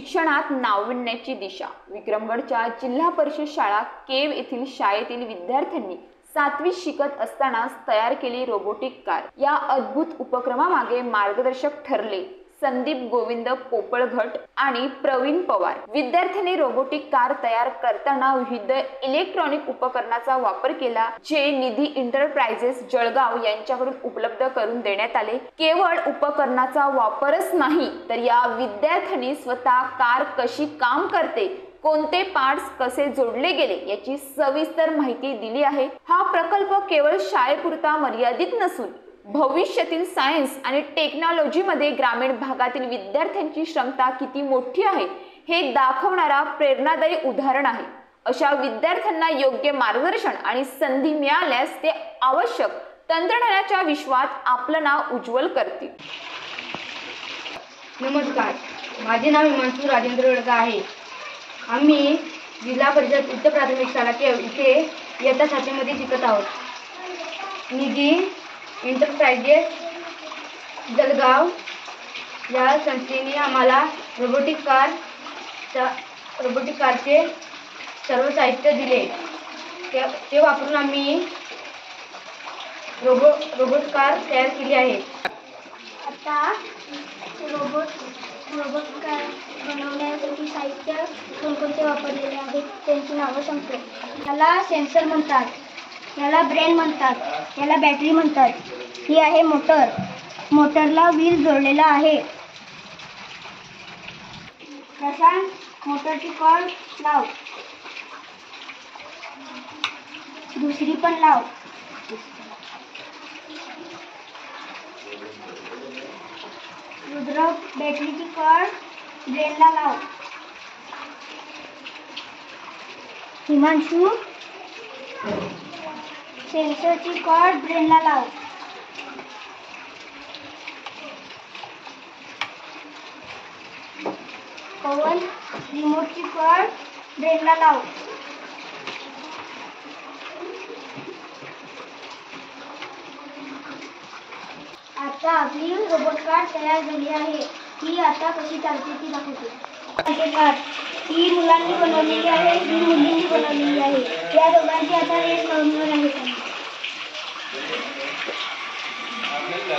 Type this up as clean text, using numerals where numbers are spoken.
शिक्षणात नाविन्याची दिशा. विक्रमगडच्या जिल्हा परिषद शाळा केव येथील शाळेतील विद्यार्थ्यांनी 7वीत शिकत असतानाच तयार केली रोबोटिक कार. या अद्भुत उपक्रमामागे मार्गदर्शक ठरले संदीप गोविंद पोपळघट आणि प्रवीण पवार. विद्यार्थ्यांनी रोबोटिक कार तयार करताना विविध इलेक्ट्रॉनिक उपकरणाचा वापर केला, जे निधी एंटरप्राइजेस जळगाव यांच्याकडून उपलब्ध करून देण्यात आले. केवळ उपकरणाचा वापरच नाही, तर या विद्यार्थ्यांनी स्वतः कार कशी काम करते, कोणते पार्ट्स कसे जोडले गेले याची सविस्तर माहिती दिली आहे. हा प्रकल्प केवळ शाळेपुरता मर्यादित नसून भविष्यातील सायन्स आणि टेक्नॉलॉजीमध्ये ग्रामीण भागातील विद्यार्थ्यांची क्षमता किती मोठी आहे हे दाखवणारा प्रेरणादायी उदाहरण आहे. अशा विद्यार्थ्यांना योग्य मार्गदर्शन आणि संधी मिळाल्यास ते आवश्यक तंत्रज्ञानाच्या विश्वात आपलं नाव उज्ज्वल करतील. नमस्कार, माझे नाव हिमांशू राजेंद्र वडगा आहे. आम्ही जिल्हा परिषद उच्च प्राथमिक शाळा केव इथे इयत्ता 7वीमध्ये शिकत आहोत. निधी एंटरप्राइजेस जळगाव या संस्थेने आम्हाला रोबोटिक कारचे सर्व साहित्य दिले. ते वापरून आम्ही रोबोट कार तयार केली आहे. आता रोबोट कार बनवण्यासाठी साहित्य कोणकोणते वापरलेले आहेत त्यांची नावं सांगतो. याला सेन्सर म्हणतात, याला ब्रेन म्हणतात, याला बॅटरी म्हणतात. ही आहे मोटर. मोटरला व्हील जोडलेला आहे. प्रशांत, मोटरची कॉर्ड लाव. दुसरी पण लाव. रुद्र, बॅटरीची कॉर्ड ब्रेनला लाव. हिमांशू, सेन्सरची कॉर्ड ब्रेनला लाव. पवन, रिमोटची कॉर्ड ब्रेनला लाव. आता आपली रोबोट कार तयार झाली आहे. ही आता कशी चालते ती दाखवते. ही मुलांनी बनवलेली आहे, ही मुलींनी बनवलेली आहे. या दोघांची आता रेस लावणार आहे. आपल्या